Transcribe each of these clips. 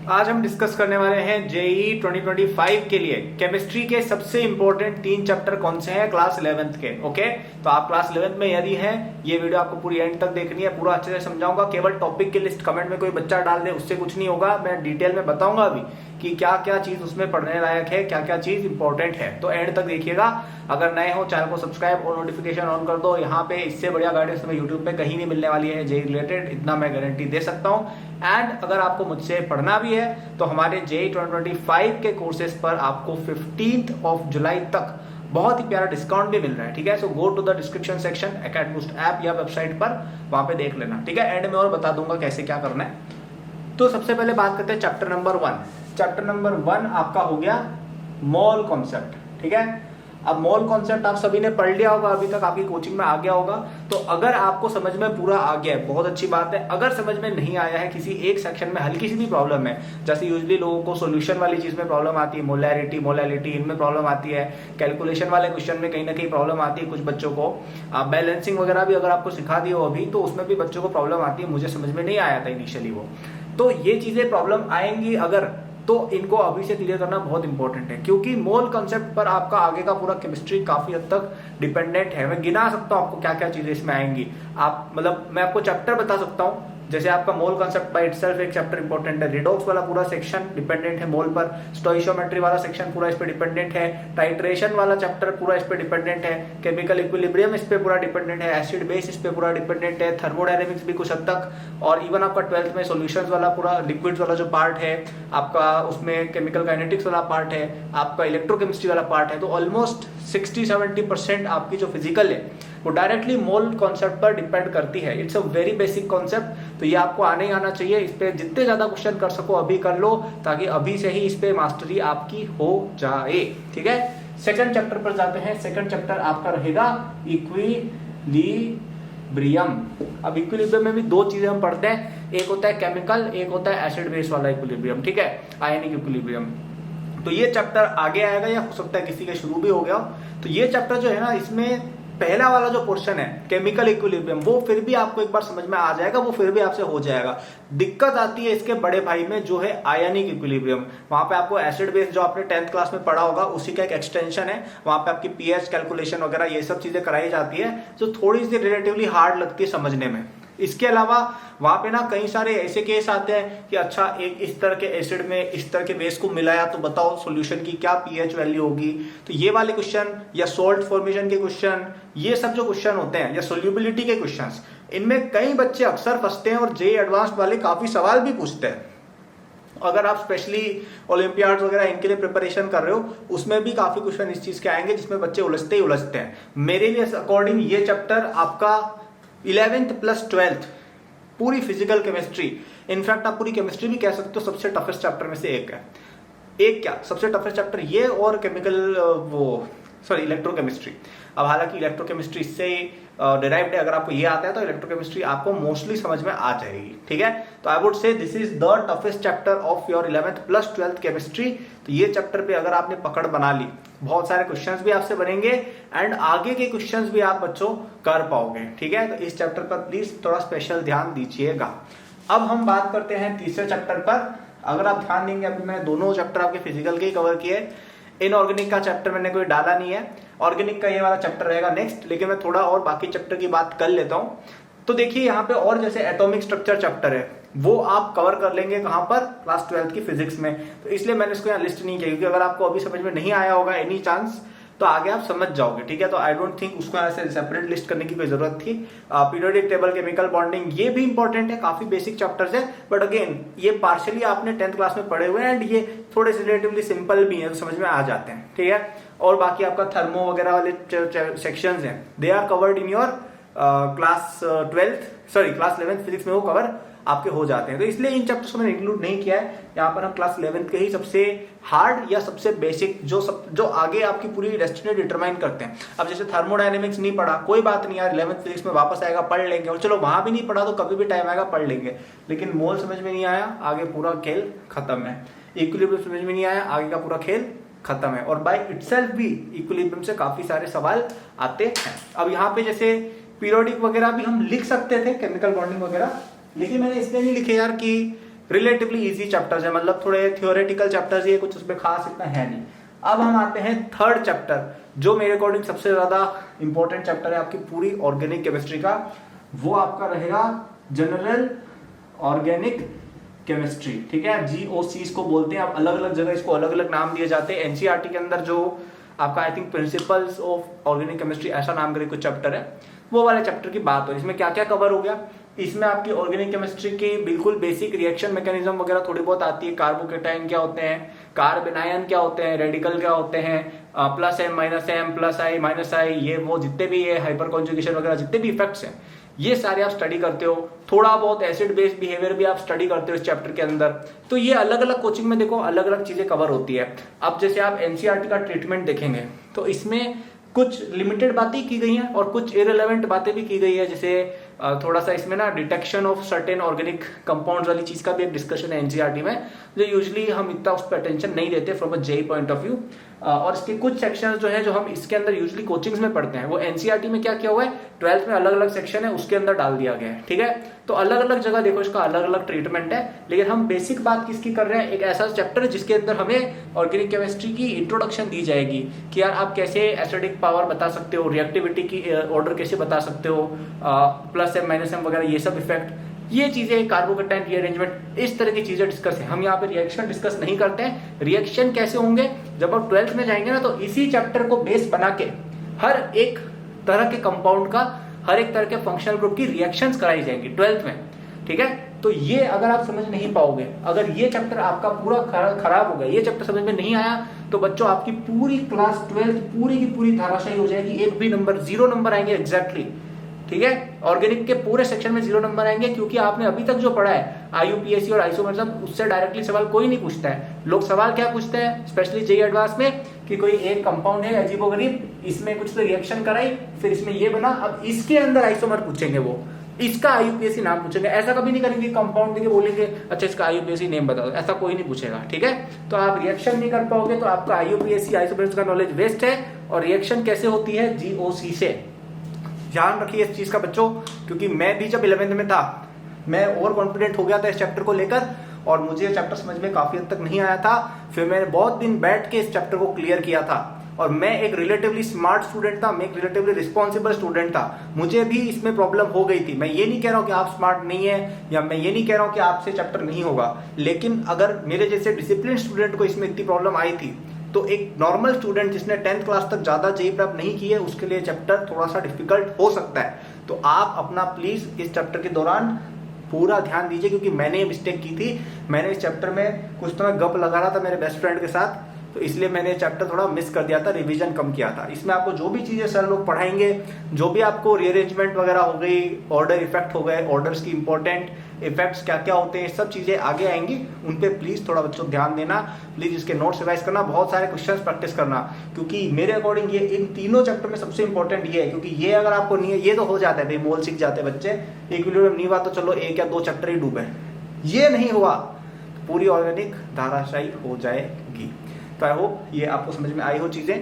आज हम डिस्कस करने वाले हैं जेई 2025 के लिए केमिस्ट्री के सबसे इंपॉर्टेंट 3 चैप्टर कौन से हैं क्लास 11th के। ओके, तो आप क्लास 11th में यदि हैं, ये वीडियो आपको पूरी एंड तक देखनी है, पूरा अच्छे से समझाऊंगा। केवल टॉपिक की लिस्ट कमेंट में कोई बच्चा डाल दे उससे कुछ नहीं होगा, मैं डिटेल में बताऊंगा अभी कि क्या क्या चीज उसमें पढ़ने लायक है, क्या क्या चीज इंपॉर्टेंट है। तो एंड तक देखिएगा। अगर नए हो चैनल को सब्सक्राइब और नोटिफिकेशन ऑन कर दो। यहाँ पे इससे बढ़िया गाइडेंस हमें यूट्यूब पे कहीं नहीं मिलने वाली है जेई रिलेटेड, इतना मैं गारंटी दे सकता हूँ। एंड अगर आपको मुझसे पढ़ना भी है तो हमारे जेई 2025 के कोर्सेज पर आपको 15 जुलाई तक बहुत ही प्यारा डिस्काउंट भी मिल रहा है। ठीक है, so go to the description section अकेडबूस्ट ऐप या वेबसाइट पर, वहां पे देख लेना। ठीक है, एंड में और बता दूंगा कैसे क्या करना है। तो सबसे पहले बात करते हैं चैप्टर नंबर 1। चैप्टर नंबर 1 आपका हो गया मोल कॉन्सेप्ट। ठीक है, अब मोल कॉन्सेप्ट आप सभी ने पढ़ लिया होगा, अभी तक आपकी कोचिंग में आ गया होगा। तो अगर आपको समझ में पूरा आ गया है बहुत अच्छी बात है। अगर समझ में नहीं आया है, किसी एक सेक्शन में हल्की सी भी प्रॉब्लम है, जैसे यूजुअली लोगों को सॉल्यूशन वाली चीज में प्रॉब्लम आती है, मोलैरिटी मोलैलिटी इनमें प्रॉब्लम आती है, कैलकुलेशन वाले क्वेश्चन में कहीं ना कहीं प्रॉब्लम आती है कुछ बच्चों को, बैलेंसिंग वगैरह भी अगर आपको सिखा दी हो अभी तो उसमें भी बच्चों को प्रॉब्लम आती है। मुझे समझ में नहीं आया था इनिशियली वो, तो ये चीजें प्रॉब्लम आएंगी अगर, तो इनको अभी से क्लियर करना बहुत इंपॉर्टेंट है, क्योंकि मोल कॉन्सेप्ट पर आपका आगे का पूरा केमिस्ट्री काफी हद तक डिपेंडेंट है। मैं गिना सकता हूं आपको क्या क्या चीजें इसमें आएंगी। आप मतलब मैं आपको चैप्टर बता सकता हूं, जैसे आपका मोल कॉन्सेप्ट बाय इटसेल्फ एक चैप्टर इंपॉर्टेंट है, रिडॉक्स वाला पूरा सेक्शन डिपेंडेंट है मोल पर, स्टोइशियोमेट्री वाला सेक्शन पूरा इस पे डिपेंडेंट है, टाइट्रेशन वाला चैप्टर पूरा इस पे डिपेंडेंट है, केमिकल इक्विलिब्रियम इस पे पूरा डिपेंडेंट है, एसिड बेस इस पे पूरा डिपेंडेंट है, थर्मोडायनेमिक्स भी कुछ हद तक, और इवन आपका 12th में सॉल्यूशंस वाला पूरा लिक्विड्स वाला जो पार्ट है आपका, उसमें केमिकल काइनेटिक्स वाला पार्ट है, आपका इलेक्ट्रोकेमिस्ट्री वाला पार्ट है। तो ऑलमोस्ट 60-70% आपकी जो फिजिकल है वो डायरेक्टली मोल कॉन्सेप्ट पर डिपेंड करती है। It's a very basic concept, तो ये आपको आने ही आना चाहिए। इस पे जितने ज्यादा क्वेश्चन कर सको अभी कर लो, ताकि अभी से ही इस पे मास्टरी आपकी हो जाए। ठीक है, सेकंड चैप्टर पर जाते हैं। सेकंड चैप्टर आपका रहेगा इक्विलिब्रियम। अब इक्विलिब्रियम में भी दो चीजें हम पढ़ते हैं, एक होता है केमिकल, एक होता है एसिड बेस वाला इक्विलिब्रियम। ठीक है, आयनिक इक्विलिब्रियम। तो ये चैप्टर आगे आएगा या हो सकता है किसी के शुरू भी हो गया। तो ये चैप्टर जो है ना, इसमें पहला वाला जो पोर्शन है केमिकल इक्विलिब्रियम, वो फिर भी आपको एक बार समझ में आ जाएगा, वो फिर भी आपसे हो जाएगा। दिक्कत आती है इसके बड़े भाई में जो है आयनिक इक्विलिब्रियम। वहां पे आपको एसिड बेस जो आपने 10th क्लास में पढ़ा होगा उसी का एक एक्सटेंशन है, वहां पे आपकी पीएच कैलकुलेशन वगैरह ये सब चीजें कराई जाती है, जो थोड़ी सी रिलेटिवली हार्ड लगती है समझने में। इसके अलावा वहां पे ना कई सारे ऐसे केस आते हैं कि अच्छा एक इस तरह के एसिड में इस तरह के बेस को मिलाया तो बताओ सॉल्यूशन की क्या पीएच वैल्यू होगी। तो ये वाले क्वेश्चन या सॉल्ट फॉर्मेशन के क्वेश्चन, ये सब जो क्वेश्चन होते हैं या सोल्यूबिलिटी के क्वेश्चंस, इनमें कई बच्चे अक्सर फंसते हैं और जेई एडवांस्ड वाले काफी सवाल भी पूछते हैं। अगर आप स्पेशली ओलंपियाड्स वगैरह इनके लिए प्रिपरेशन कर रहे हो, उसमें भी काफी क्वेश्चन इस चीज के आएंगे जिसमें बच्चे उलझते ही उलझते हैं। मेरे लिए अकॉर्डिंग ये चैप्टर आपका 11th प्लस 12th पूरी फिजिकल केमिस्ट्री, इनफैक्ट आप पूरी केमिस्ट्री भी कह सकते हो, सबसे टफेस्ट चैप्टर में से एक है। एक क्या, सबसे टफेस्ट चैप्टर ये और केमिकल इलेक्ट्रोकेमिस्ट्री। अब हालांकि इलेक्ट्रोकेमिस्ट्री इससे डिराइव्ड है, अगर आपको ये आता है तो इलेक्ट्रोकेमिस्ट्री आपको मोस्टली समझ में आ जाएगी। ठीक है, तो I would say this is the toughest chapter of your 11th plus 12th chemistry. तो ये चैप्टर पे अगर आपने पकड़ बना ली, बहुत सारे क्वेश्चंस भी आपसे बनेंगे एंड आगे के क्वेश्चंस भी आप बच्चों कर पाओगे। ठीक है, तो इस चैप्टर पर प्लीज थोड़ा स्पेशल ध्यान दीजिएगा। अब हम बात करते हैं तीसरे चैप्टर पर। अगर आप ध्यान देंगे, अभी मैंने दोनों चैप्टर आपके फिजिकल के ही कवर किए, इनऑर्गेनिक का चैप्टर मैंने कोई डाला नहीं है, ऑर्गेनिक का ये वाला चैप्टर रहेगा नेक्स्ट, लेकिन मैं थोड़ा और बाकी चैप्टर की बात कर लेता हूं। तो देखिए यहाँ पे और जैसे एटॉमिक स्ट्रक्चर चैप्टर है, वो आप कवर कर लेंगे कहां पर, क्लास 12th की फिजिक्स में। तो इसलिए मैंने इसको यहाँ लिस्ट नहीं किया, क्योंकि अगर आपको अभी समझ में नहीं आया होगा एनी चांस, तो आगे आप समझ जाओगे। ठीक है, तो आई डोंट थिंक उसको ऐसे सेपरेट लिस्ट करने की कोई जरूरत थी। पीरियोडिक टेबल, केमिकल बॉन्डिंग, ये भी इंपॉर्टेंट है, काफी बेसिक चैप्टर्स है, बट अगेन ये पार्शियली आपने 10th क्लास में पढ़े हुए हैं एंड ये थोड़े से रिलेटिवली सिंपल भी हैं, तो समझ में आ जाते हैं। ठीक है, और बाकी आपका थर्मो वगैरह वाले सेक्शंस हैं, they are covered in your class 11th physics में, वो कवर आपके हो जाते हैं। तो इसलिए इन चैप्टर्स को मैंने इंक्लूड नहीं किया है। यहाँ पर हम क्लास 11th के ही सबसे हार्ड या सबसे बेसिक जो आगे आपकी पूरी डेस्टिनी डिटरमाइन करते हैं। अब जैसे थर्मोडायनेमिक्स नहीं पढ़ा, कोई बात नहीं यार, 11th फिजिक्स में वापस आएगा पढ़ लेंगे, और चलो वहां भी नहीं पढ़ा तो कभी भी टाइम आएगा पढ़ लेंगे, लेकिन मोल समझ में नहीं आया, आगे पूरा खेल खत्म है। इक्विलिब्रियम समझ में नहीं आया, आगे का पूरा खेल खत्म है। और बाय इटसेल्फ भी इक्विलिब्रियम से काफी सारे सवाल आते हैं। अब यहाँ पे जैसे पीरियोडिक वगैरह भी हम लिख सकते थे, केमिकल बॉन्डिंग वगैरह, लेकिन मैंने इसलिए नहीं लिखे यार कि रिलेटिवली इजी चैप्टर्स है, मतलब थोड़े थियोरेटिकल चैप्टर्स, ये कुछ उसमें खास इतना है नहीं। अब हम आते हैं थर्ड चैप्टर, जो मेरे अकॉर्डिंग सबसे ज्यादा इंपॉर्टेंट चैप्टर है आपकी पूरी ऑर्गेनिक केमिस्ट्री का। वो आपका रहेगा जनरल ऑर्गेनिक केमिस्ट्री, ठीक है। GOC इसको बोलते हैं, आप अलग अलग जगह इसको अलग अलग नाम दिए जाते हैं। NCERT के अंदर जो आपका I think principles of organic chemistry ऐसा नाम करके कुछ चैप्टर है, वो वाले चैप्टर की बात हो। इसमें क्या क्या कवर हो गया, इसमें आपकी ऑर्गेनिक केमिस्ट्री की बिल्कुल बेसिक रिएक्शन मैकेनिज्म वगैरह थोड़ी बहुत आती है। कार्बोकेटाइन क्या होते हैं, कार्बेनायन क्या होते हैं, रेडिकल क्या होते हैं, plus M minus M, plus I minus I, ये वो जितने भी ये हाइपर कॉन्जुगेशन वगैरह जितने भी इफेक्ट्स हैं, ये सारे आप स्टडी करते हो। थोड़ा बहुत एसिड बेस्ड बिहेवियर भी आप स्टडी करते हो इस चैप्टर के अंदर। तो ये अलग अलग कोचिंग में देखो अलग अलग चीजें कवर होती है। अब जैसे आप NCERT का ट्रीटमेंट देखेंगे तो इसमें कुछ लिमिटेड बातें की गई हैं और कुछ इररिलेवेंट बातें भी की गई है। जैसे थोड़ा सा इसमें ना detection of certain organic compounds वाली चीज का भी एक डिस्कशन है NCERT में, जो यूजुअली हम इतना उस पर अटेंशन नहीं देते from a JEE point of view. और इसके कुछ सेक्शंस जो है जो हम इसके अंदर यूजुअली कोचिंग्स में पढ़ते हैं, वो NCERT में क्या किया हुआ है, 12th में अलग अलग सेक्शन है उसके अंदर डाल दिया गया है, ठीक है। तो अलग अलग जगह देखो इसका अलग अलग ट्रीटमेंट है, लेकिन हम बेसिक बात किसकी कर रहे हैं, एक ऐसा चैप्टर जिसके अंदर हमें ऑर्गेनिक केमिस्ट्री की इंट्रोडक्शन दी जाएगी कि यार आप कैसे एसिडिक पावर बता सकते हो, रिएक्टिविटी की ऑर्डर कैसे बता सकते हो, प्लस एम माइनस एम वगैरह ये सब इफेक्ट, ये चीजें, कार्बोकेटाइन रीअरेंजमेंट, इस तरह की चीजें डिस्कस है। हम यहाँ पे रिएक्शन डिस्कस नहीं करते हैं। रिएक्शन कैसे होंगे, जब आप 12th में जाएंगे ना, तो इसी चैप्टर को बेस बना के हर एक तरह के कंपाउंड का, हर एक तरह के फंक्शनल ग्रुप की रिएक्शंस कराई जाएंगी 12th में, ठीक है। तो ये अगर आप समझ नहीं पाओगे, अगर ये चैप्टर आपका पूरा खराब हो गया, ये चैप्टर समझ में नहीं आया, तो बच्चों आपकी पूरी क्लास 12th पूरी की पूरी धाराशायी हो जाएगी। एक भी नंबर, 0 नंबर आएंगे एग्जैक्टली, ठीक है। ऑर्गेनिक के पूरे सेक्शन में 0 नंबर आएंगे, क्योंकि आपने अभी तक जो पढ़ा है IUPAC और आइसोमर्स, उससे डायरेक्टली सवाल कोई नहीं पूछता है। लोग सवाल क्या पूछते हैं, स्पेशली JEE एडवांस में, कि कोई एक कंपाउंड है अजीबोगरीब, इसमें कुछ तो रिएक्शन कराई, फिर इसमें ये बना, अब इसके अंदर आइसोमर पूछेंगे, वो इसका IUPAC नाम पूछेंगे। ऐसा कभी नहीं करेंगे कंपाउंड देके बोलेंगे अच्छा इसका IUPAC नेम बता दो, ऐसा कोई नहीं पूछेगा, ठीक है। तो आप रिएक्शन नहीं कर पाओगे तो आपका IUPAC आइसोमर्स का नॉलेज वेस्ट है। और रिएक्शन कैसे होती है, GOC से। ध्यान रखिए इस चीज का बच्चों, क्योंकि मैं भी जब 11th में था, मैं ओवर कॉन्फिडेंट हो गया था इस चैप्टर को लेकर, और मुझे ये चैप्टर समझ में काफी हद तक नहीं आया था। फिर मैंने बहुत दिन बैठ के इस चैप्टर को क्लियर किया था, और मैं एक रिलेटिवली स्मार्ट स्टूडेंट था, मैं एक रिलेटिवली रिस्पॉन्सिबल स्टूडेंट था, मुझे भी इसमें प्रॉब्लम हो गई थी। मैं ये नहीं कह रहा हूं कि आप स्मार्ट नहीं है, या मैं ये नहीं कह रहा हूं कि आपसे चैप्टर नहीं होगा, लेकिन अगर मेरे जैसे डिसिप्लिन स्टूडेंट को इसमें इतनी प्रॉब्लम आई थी, तो एक नॉर्मल स्टूडेंट जिसने 10th क्लास तक ज्यादा JEE प्रेप नहीं की है, उसके लिए चैप्टर थोड़ा सा डिफिकल्ट हो सकता है। तो आप अपना प्लीज इस चैप्टर के दौरान पूरा ध्यान दीजिए, क्योंकि मैंने ये मिस्टेक की थी। मैंने इस चैप्टर में कुछ तो मैं गप लगा रहा था मेरे बेस्ट फ्रेंड के साथ, तो इसलिए मैंने चैप्टर थोड़ा मिस कर दिया था, रिवीजन कम किया था। इसमें आपको जो भी चीजें सर लोग पढ़ाएंगे, जो भी आपको रीअरेंजमेंट वगैरह हो गई, ऑर्डर इफेक्ट हो गए, ऑर्डर्स की इंपॉर्टेंट इफेक्ट्स क्या क्या होते हैं, सब चीजें आगे आएंगी, उन पे प्लीज थोड़ा बच्चों ध्यान देना। प्लीज इसके नोट्स रिवाइज करना, बहुत सारे क्वेश्चंस प्रैक्टिस करना, क्योंकि मेरे अकॉर्डिंग ये इन तीनों चैप्टर में सबसे इंपॉर्टेंट ये है। क्योंकि ये अगर आपको नहीं है, ये तो हो जाता है भाई, मोल सीख जाते हैं बच्चे, इक्विलिब्रियम नहीं हुआ तो चलो 1 या 2 चैप्टर ही डूबे, ये नहीं हुआ पूरी ऑर्गेनिक धाराशायी हो जाएगी। तो आई होप ये आपको समझ में आई हो चीजें।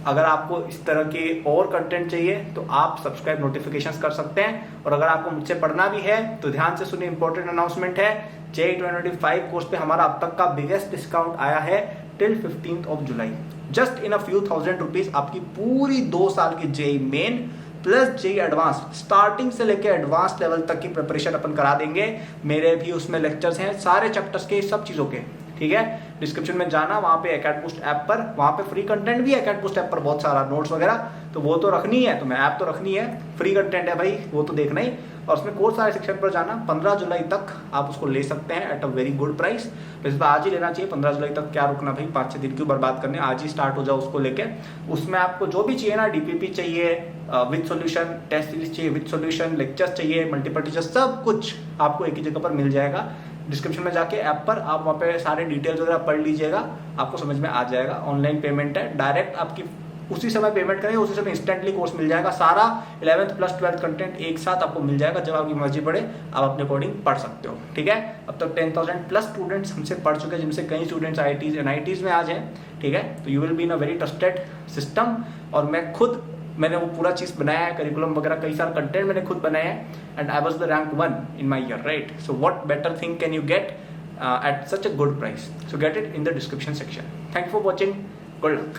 अगर आपको इस तरह के और कंटेंट चाहिए तो आप सब्सक्राइब नोटिफिकेशंस कर सकते हैं। और अगर आपको मुझसे पढ़ना भी है तो ध्यान से सुनिए, इंपॉर्टेंट अनाउंसमेंट है, JEE 2025 कोर्स पे हमारा अब तक का बिगेस्ट डिस्काउंट आया है till 15th of July. Just in a few thousand rupees आपकी पूरी 2 साल की JEE main plus JEE advance, starting से लेकर एडवांस लेवल तक की प्रिपरेशन अपन करा देंगे। मेरे भी उसमें लेक्चर्स हैं सारे चैप्टर्स के, सब चीजों के, ठीक है। डिस्क्रिप्शन में जाना, वहां पे अकेडबूस्ट ऐप पर, वहां पे फ्री कंटेंट भी है अकेडबूस्ट ऐप पर, बहुत सारा नोट्स वगैरह, तो वो तो रखनी है, तो मैं ऐप तो रखनी है, फ्री कंटेंट है भाई, वो तो देखना ही। और उसमें कोर्स सारे सेक्शन पर जाना, 15 जुलाई तक आप उसको ले सकते हैं at a very good price. तो इस बार आज ही लेना चाहिए, 15 जुलाई तक क्या रुकना भाई, 5-6 दिन क्यों बर्बाद करने, आज ही स्टार्ट हो जाओ उसको लेके। उसमें आपको जो भी चाहिए ना, DPP चाहिए विद सॉल्यूशन, टेस्ट सीरीज चाहिए विद सॉल्यूशन, लेक्चर्स चाहिए, मल्टीपल टीचर्स, सब कुछ आपको एक ही जगह पर मिल जाएगा। डिस्क्रिप्शन में जाके ऐप पर आप वहाँ पे सारे डिटेल्स वगैरह पढ़ लीजिएगा, आपको समझ में आ जाएगा। ऑनलाइन पेमेंट है, डायरेक्ट आपकी उसी समय पेमेंट करें, उसी समय इंस्टेंटली कोर्स मिल जाएगा। सारा 11th प्लस 12th कंटेंट एक साथ आपको मिल जाएगा, जब आपकी मर्जी पड़े आप अपने अकॉर्डिंग पढ़ सकते हो, ठीक है। अब तक 10,000 प्लस स्टूडेंट्स हमसे पढ़ चुके हैं, जिनसे कई स्टूडेंट्स IITs NITs में आज हैं, ठीक है। तो you will be in a very trusted system. और मैं खुद मैंने वो पूरा चीज बनाया है, करिकुलम वगैरह कई सारे कंटेंट मैंने खुद बनाए हैं, and I was the rank 1 in my year, right. So what better thing can you get at such a good price. So get it in the description section. Thank you for watching. Good luck.